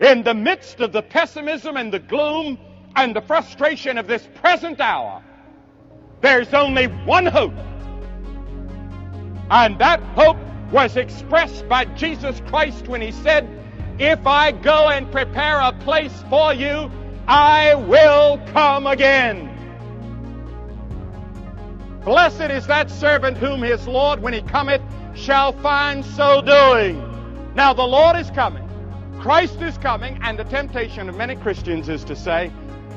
In the midst of the pessimism and the gloom and the frustration of this present hour, there's only one hope. And that hope was expressed by Jesus Christ when He said, "If I go and prepare a place for you, I will come again." Blessed is that servant whom his Lord, when He cometh, shall find so doing. Now the Lord is coming. Christ is coming, and the temptation of many Christians is to say,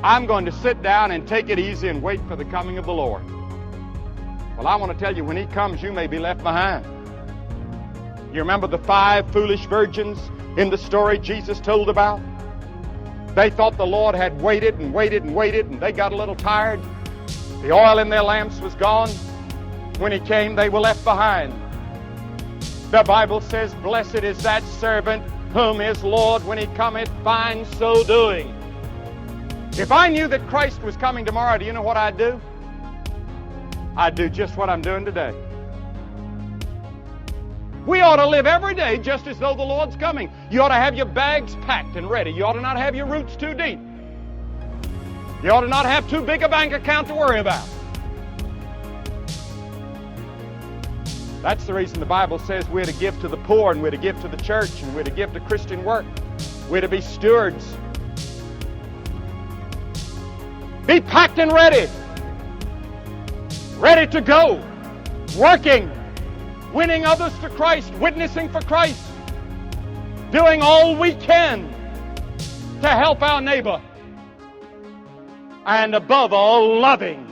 "I'm going to sit down and take it easy and wait for the coming of the Lord." Well, I want to tell you, when He comes, you may be left behind. You remember the 5 foolish virgins in the story Jesus told about? They thought the Lord had waited and waited and waited, and they got a little tired. The oil in their lamps was gone. When He came, they were left behind. The Bible says, "Blessed is that servant whom his Lord, when He cometh, finds so doing." If I knew that Christ was coming tomorrow, do you know what I'd do? I'd do just what I'm doing today. We ought to live every day just as though the Lord's coming. You ought to have your bags packed and ready. You ought to not have your roots too deep. You ought to not have too big a bank account to worry about. That's the reason the Bible says we're to give to the poor, and we're to give to the church, and we're to give to Christian work. We're to be stewards. Be packed and ready. Ready to go. Working. Winning others to Christ. Witnessing for Christ. Doing all we can to help our neighbor. And above all, loving